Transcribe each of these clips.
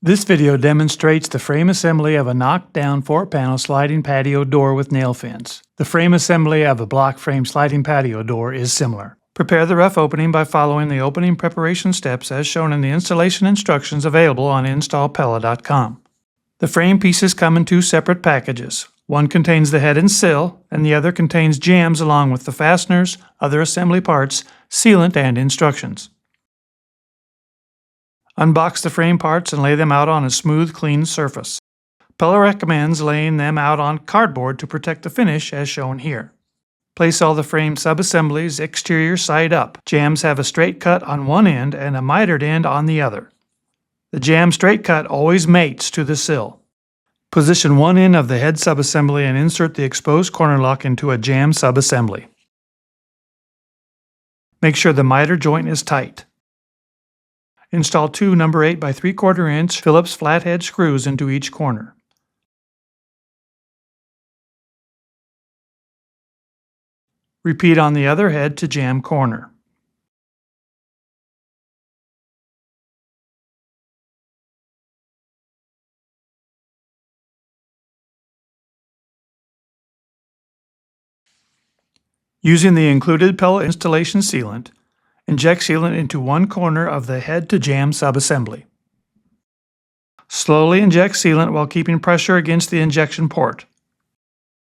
This video demonstrates the frame assembly of a knocked-down 4-panel sliding patio door with nail fins. The frame assembly of a block frame sliding patio door is similar. Prepare the rough opening by following the opening preparation steps as shown in the installation instructions available on installpella.com. The frame pieces come in two separate packages. One contains the head and sill, and the other contains jambs along with the fasteners, other assembly parts, sealant, and instructions. Unbox the frame parts and lay them out on a smooth, clean surface. Pella recommends laying them out on cardboard to protect the finish as shown here. Place all the frame subassemblies exterior side up. Jambs have a straight cut on one end and a mitered end on the other. The jamb straight cut always mates to the sill. Position one end of the head subassembly and insert the exposed corner lock into a jamb subassembly. Make sure the miter joint is tight. Install two number 8 by 3/4 inch Phillips flathead screws into each corner. Repeat on the other head to jamb corner. Using the included Pella installation sealant, inject sealant into one corner of the head to jamb subassembly. Slowly inject sealant while keeping pressure against the injection port.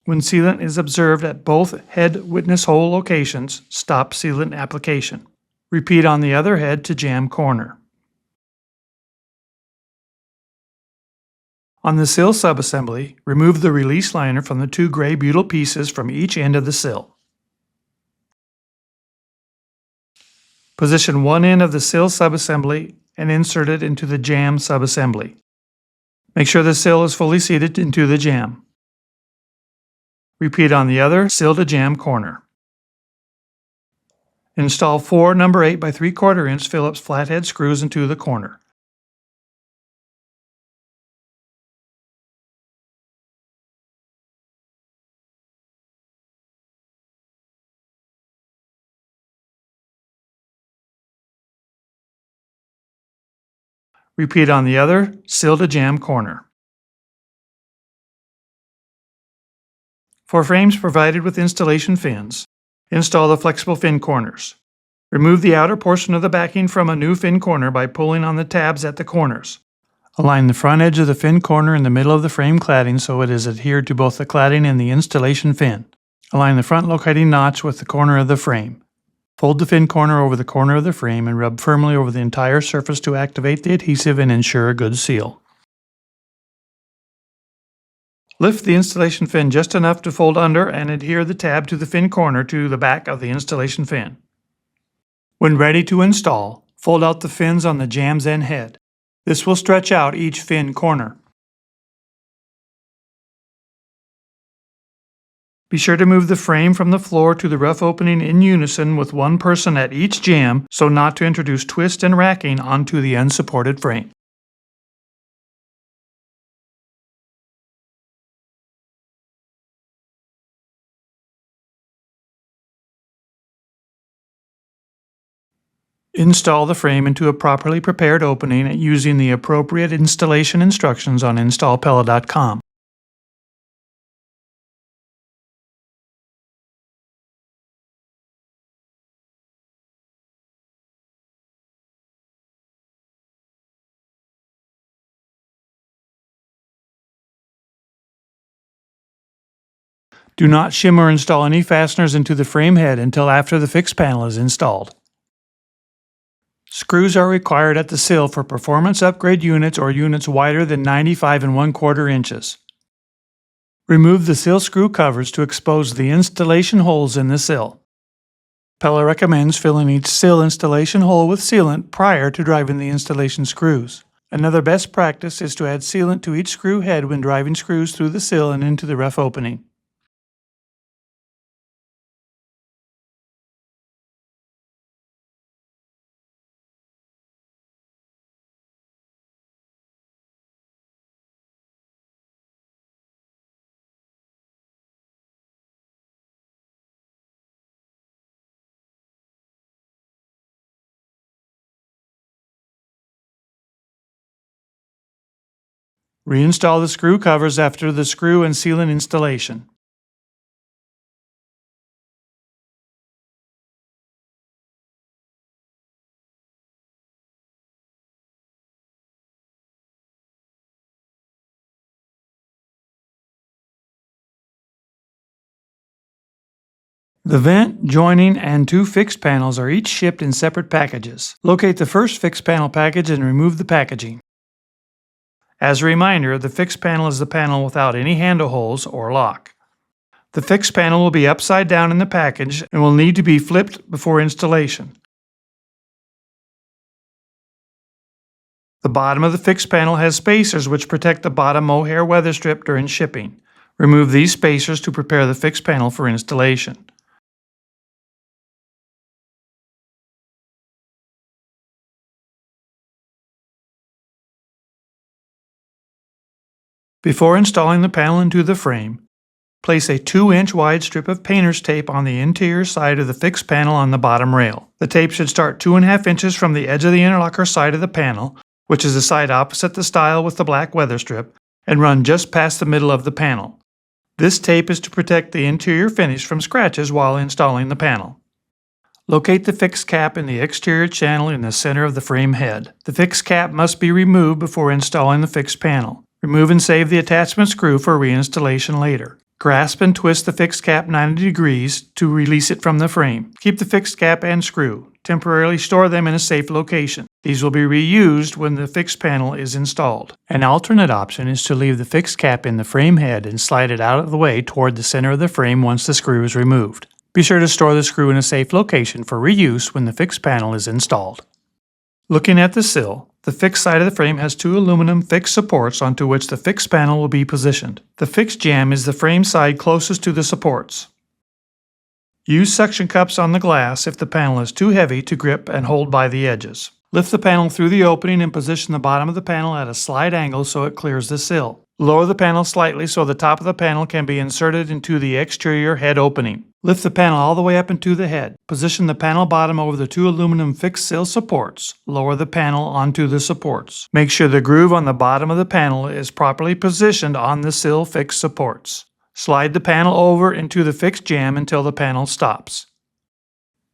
When sealant is observed at both head witness hole locations, stop sealant application. Repeat on the other head to jamb corner. On the sill subassembly, remove the release liner from the two gray butyl pieces from each end of the sill. Position one end of the sill subassembly and insert it into the jamb subassembly. Make sure the sill is fully seated into the jamb. Repeat on the other sill to jamb corner. Install 4 number 8 by 3/4 inch Phillips flathead screws into the corner. Repeat on the other sill to jamb corner. For frames provided with installation fins, install the flexible fin corners. Remove the outer portion of the backing from a new fin corner by pulling on the tabs at the corners. Align the front edge of the fin corner in the middle of the frame cladding so it is adhered to both the cladding and the installation fin. Align the front locating notch with the corner of the frame. Fold the fin corner over the corner of the frame and rub firmly over the entire surface to activate the adhesive and ensure a good seal. Lift the installation fin just enough to fold under and adhere the tab to the fin corner to the back of the installation fin. When ready to install, fold out the fins on the jambs and head. This will stretch out each fin corner. Be sure to move the frame from the floor to the rough opening in unison with one person at each jamb so not to introduce twist and racking onto the unsupported frame. Install the frame into a properly prepared opening using the appropriate installation instructions on installpella.com. Do not shim or install any fasteners into the frame head until after the fixed panel is installed. Screws are required at the sill for performance upgrade units or units wider than 95 1/4 inches. Remove the sill screw covers to expose the installation holes in the sill. Pella recommends filling each sill installation hole with sealant prior to driving the installation screws. Another best practice is to add sealant to each screw head when driving screws through the sill and into the rough opening. Reinstall the screw covers after the screw and sealant installation. The vent, joining, and two fixed panels are each shipped in separate packages. Locate the first fixed panel package and remove the packaging. As a reminder, the fixed panel is the panel without any handle holes or lock. The fixed panel will be upside down in the package and will need to be flipped before installation. The bottom of the fixed panel has spacers which protect the bottom mohair weather strip during shipping. Remove these spacers to prepare the fixed panel for installation. Before installing the panel into the frame, place a 2-inch wide strip of painter's tape on the interior side of the fixed panel on the bottom rail. The tape should start 2.5 inches from the edge of the interlocker side of the panel, which is the side opposite the stile with the black weather strip, and run just past the middle of the panel. This tape is to protect the interior finish from scratches while installing the panel. Locate the fixed cap in the exterior channel in the center of the frame head. The fixed cap must be removed before installing the fixed panel. Remove and save the attachment screw for reinstallation later. Grasp and twist the fixed cap 90 degrees to release it from the frame. Keep the fixed cap and screw. Temporarily store them in a safe location. These will be reused when the fixed panel is installed. An alternate option is to leave the fixed cap in the frame head and slide it out of the way toward the center of the frame once the screw is removed. Be sure to store the screw in a safe location for reuse when the fixed panel is installed. Looking at the sill, the fixed side of the frame has two aluminum fixed supports onto which the fixed panel will be positioned. The fixed jamb is the frame side closest to the supports. Use suction cups on the glass if the panel is too heavy to grip and hold by the edges. Lift the panel through the opening and position the bottom of the panel at a slight angle so it clears the sill. Lower the panel slightly so the top of the panel can be inserted into the exterior head opening. Lift the panel all the way up into the head. Position the panel bottom over the two aluminum fixed sill supports. Lower the panel onto the supports. Make sure the groove on the bottom of the panel is properly positioned on the sill fixed supports. Slide the panel over into the fixed jamb until the panel stops.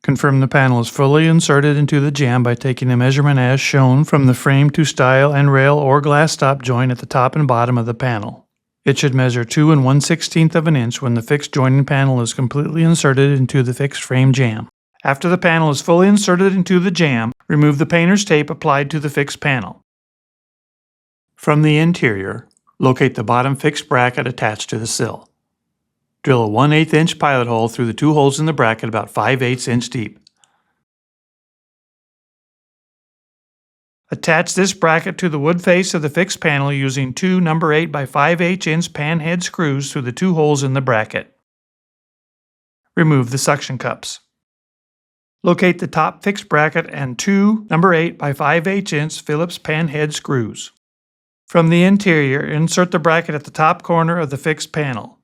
Confirm the panel is fully inserted into the jamb by taking a measurement as shown from the frame to stile and rail or glass stop joint at the top and bottom of the panel. It should measure 2 1/16 of an inch when the fixed joining panel is completely inserted into the fixed frame jamb. After the panel is fully inserted into the jamb, remove the painter's tape applied to the fixed panel. From the interior, locate the bottom fixed bracket attached to the sill. Drill a 1/8 inch pilot hole through the two holes in the bracket about 5/8 inch deep. Attach this bracket to the wood face of the fixed panel using two 8 by 5/8 inch pan head screws through the two holes in the bracket. Remove the suction cups. Locate the top fixed bracket and two 8 by 5/8 inch Phillips pan head screws. From the interior, insert the bracket at the top corner of the fixed panel.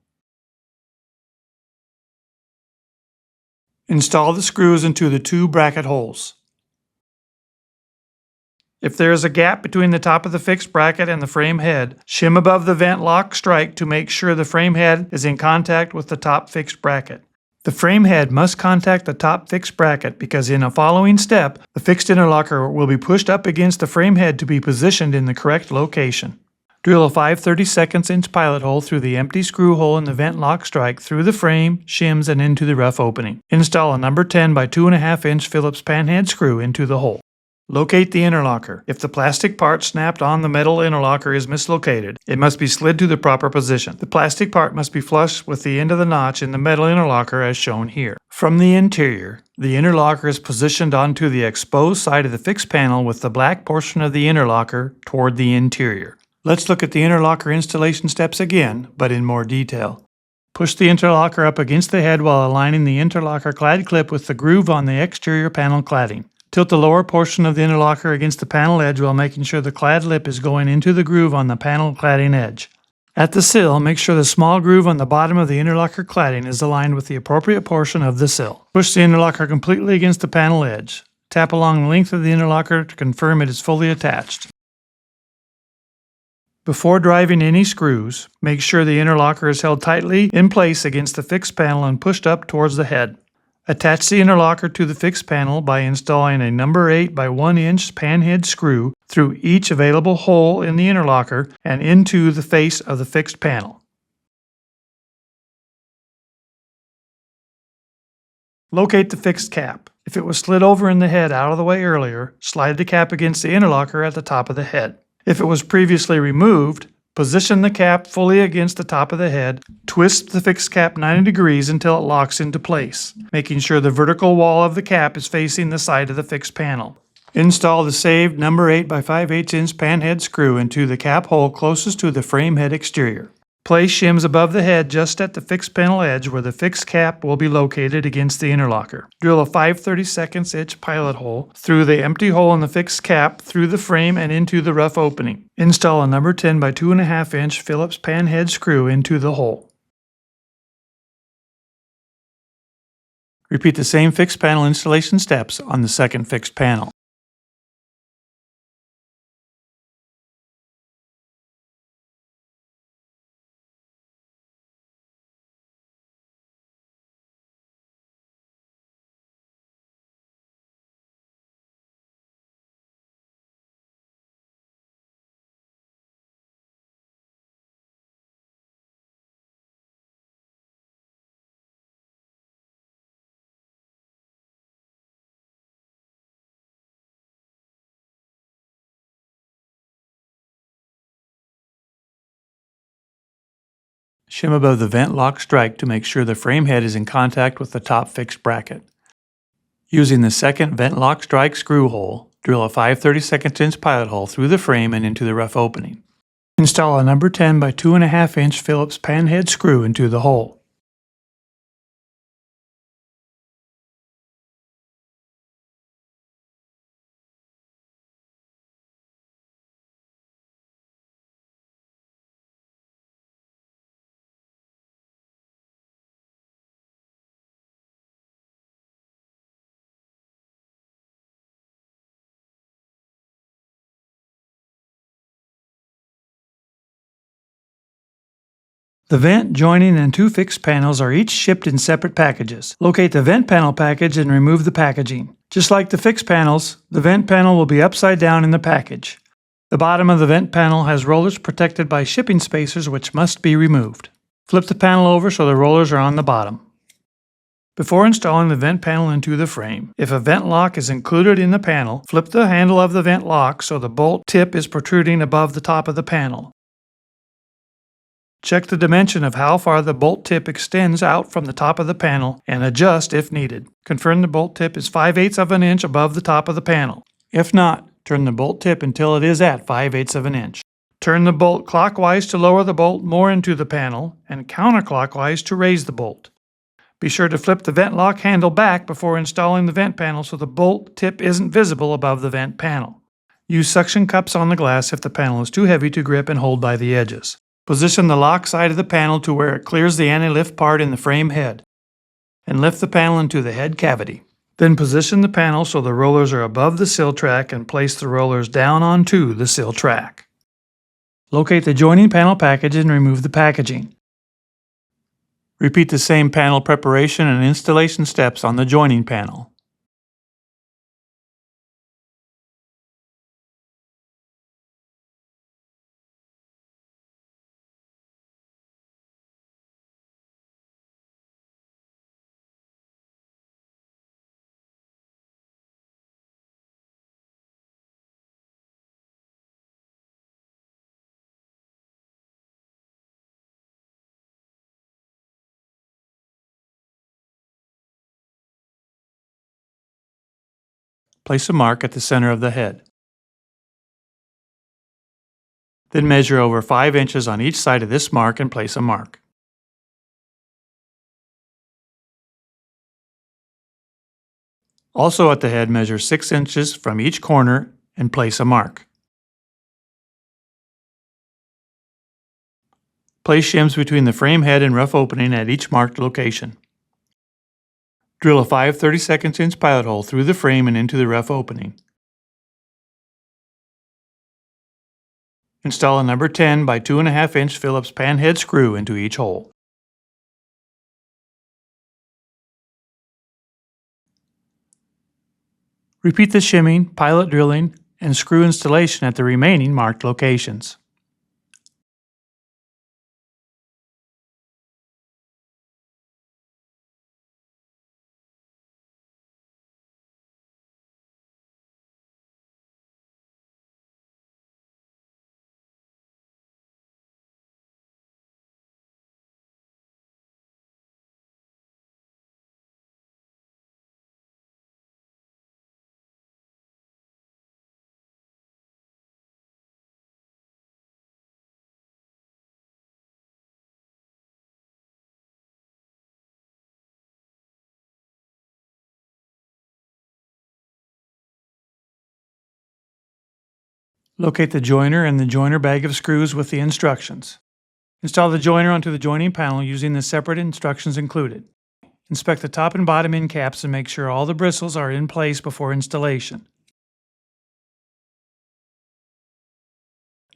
Install the screws into the two bracket holes. If there is a gap between the top of the fixed bracket and the frame head, shim above the vent lock strike to make sure the frame head is in contact with the top fixed bracket. The frame head must contact the top fixed bracket because in a following step, the fixed interlocker will be pushed up against the frame head to be positioned in the correct location. Drill a 5/32 inch pilot hole through the empty screw hole in the vent lock strike through the frame, shims, and into the rough opening. Install a 10 by 2.5 inch Phillips panhead screw into the hole. Locate the interlocker. If the plastic part snapped on the metal interlocker is mislocated, it must be slid to the proper position. The plastic part must be flush with the end of the notch in the metal interlocker as shown here. From the interior, the interlocker is positioned onto the exposed side of the fixed panel with the black portion of the interlocker toward the interior. Let's look at the interlocker installation steps again, but in more detail. Push the interlocker up against the head while aligning the interlocker clad clip with the groove on the exterior panel cladding. Tilt the lower portion of the interlocker against the panel edge while making sure the clad lip is going into the groove on the panel cladding edge. At the sill, make sure the small groove on the bottom of the interlocker cladding is aligned with the appropriate portion of the sill. Push the interlocker completely against the panel edge. Tap along the length of the interlocker to confirm it is fully attached. Before driving any screws, make sure the interlocker is held tightly in place against the fixed panel and pushed up towards the head. Attach the interlocker to the fixed panel by installing a number 8 by 1 inch panhead screw through each available hole in the interlocker and into the face of the fixed panel. Locate the fixed cap. If it was slid over in the head out of the way earlier, slide the cap against the interlocker at the top of the head. If it was previously removed, position the cap fully against the top of the head, twist the fixed cap 90 degrees until it locks into place, making sure the vertical wall of the cap is facing the side of the fixed panel. Install the saved number 8 by 5/8 inch panhead screw into the cap hole closest to the frame head exterior. Place shims above the head just at the fixed panel edge where the fixed cap will be located against the interlocker. Drill a 5/32 inch pilot hole through the empty hole in the fixed cap through the frame and into the rough opening. Install a number 10 by 2.5 inch Phillips panhead screw into the hole. Repeat the same fixed panel installation steps on the second fixed panel. Shim above the vent lock strike to make sure the frame head is in contact with the top fixed bracket. Using the second vent lock strike screw hole, drill a 5/32 inch pilot hole through the frame and into the rough opening. Install a number 10 by 2.5 inch Phillips panhead screw into the hole. The vent, joining, and two fixed panels are each shipped in separate packages. Locate the vent panel package and remove the packaging. Just like the fixed panels, the vent panel will be upside down in the package. The bottom of the vent panel has rollers protected by shipping spacers which must be removed. Flip the panel over so the rollers are on the bottom. Before installing the vent panel into the frame, if a vent lock is included in the panel, flip the handle of the vent lock so the bolt tip is protruding above the top of the panel. Check the dimension of how far the bolt tip extends out from the top of the panel and adjust if needed. Confirm the bolt tip is 5/8 of an inch above the top of the panel. If not, turn the bolt tip until it is at 5/8 of an inch. Turn the bolt clockwise to lower the bolt more into the panel and counterclockwise to raise the bolt. Be sure to flip the vent lock handle back before installing the vent panel so the bolt tip isn't visible above the vent panel. Use suction cups on the glass if the panel is too heavy to grip and hold by the edges. Position the lock side of the panel to where it clears the anti-lift part in the frame head, and lift the panel into the head cavity. Then position the panel so the rollers are above the sill track and place the rollers down onto the sill track. Locate the joining panel package and remove the packaging. Repeat the same panel preparation and installation steps on the joining panel. Place a mark at the center of the head. Then measure over 5 inches on each side of this mark and place a mark. Also at the head, measure 6 inches from each corner and place a mark. Place shims between the frame head and rough opening at each marked location. Drill a 5/32 inch pilot hole through the frame and into the rough opening. Install a number 10 by 2.5 inch Phillips panhead screw into each hole. Repeat the shimming, pilot drilling, and screw installation at the remaining marked locations. Locate the joiner and the joiner bag of screws with the instructions. Install the joiner onto the joining panel using the separate instructions included. Inspect the top and bottom end caps and make sure all the bristles are in place before installation.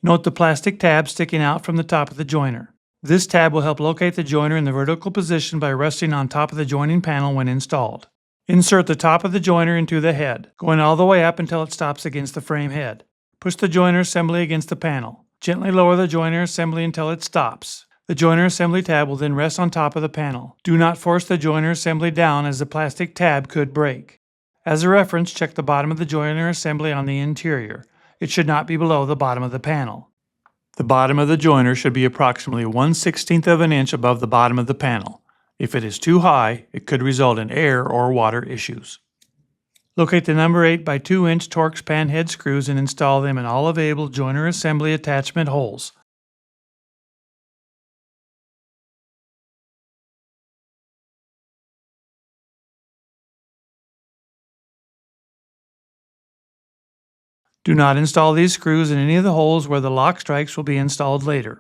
Note the plastic tab sticking out from the top of the joiner. This tab will help locate the joiner in the vertical position by resting on top of the joining panel when installed. Insert the top of the joiner into the head, going all the way up until it stops against the frame head. Push the joiner assembly against the panel. Gently lower the joiner assembly until it stops. The joiner assembly tab will then rest on top of the panel. Do not force the joiner assembly down as the plastic tab could break. As a reference, check the bottom of the joiner assembly on the interior. It should not be below the bottom of the panel. The bottom of the joiner should be approximately 1/16 of an inch above the bottom of the panel. If it is too high, it could result in air or water issues. Locate the number 8 by 2 inch Torx panhead screws and install them in all available joiner assembly attachment holes. Do not install these screws in any of the holes where the lock strikes will be installed later.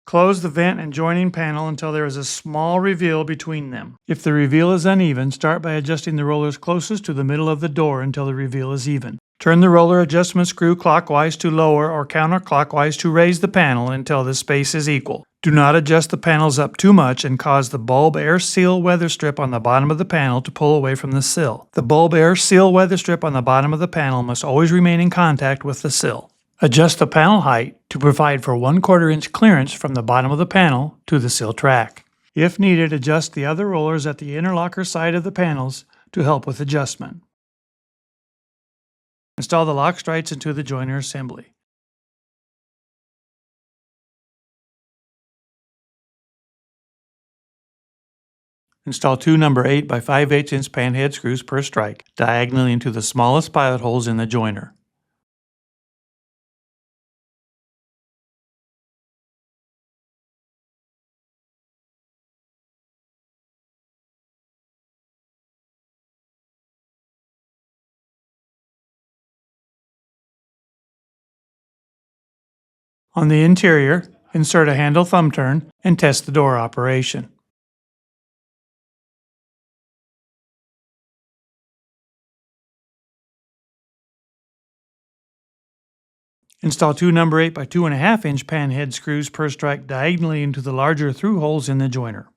Close the vent and joining panel until there is a small reveal between them. If the reveal is uneven, start by adjusting the rollers closest to the middle of the door until the reveal is even. Turn the roller adjustment screw clockwise to lower or counterclockwise to raise the panel until the space is equal. Do not adjust the panels up too much and cause the bulb air seal weather strip on the bottom of the panel to pull away from the sill. The bulb air seal weather strip on the bottom of the panel must always remain in contact with the sill. Adjust the panel height to provide for 1/4 inch clearance from the bottom of the panel to the sill track. If needed, adjust the other rollers at the interlocker side of the panels to help with adjustment. Install the lock struts into the joiner assembly. Install two number 8 by 5/8 inch panhead screws per strike, diagonally into the smallest pilot holes in the joiner. On the interior, insert a handle thumb turn and test the door operation. Install two number 8 by 2.5 inch panhead screws per strike diagonally into the larger through holes in the joiner.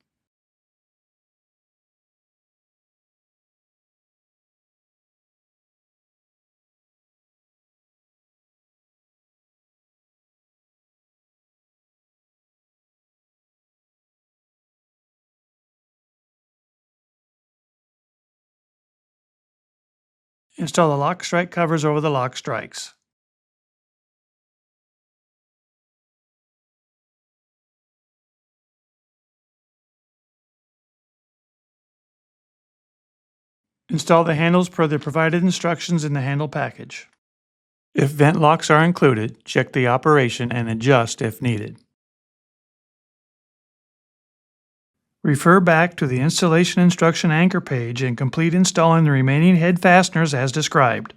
Install the lock strike covers over the lock strikes. Install the handles per the provided instructions in the handle package. If vent locks are included, check the operation and adjust if needed. Refer back to the installation instruction anchor page and complete installing the remaining head fasteners as described.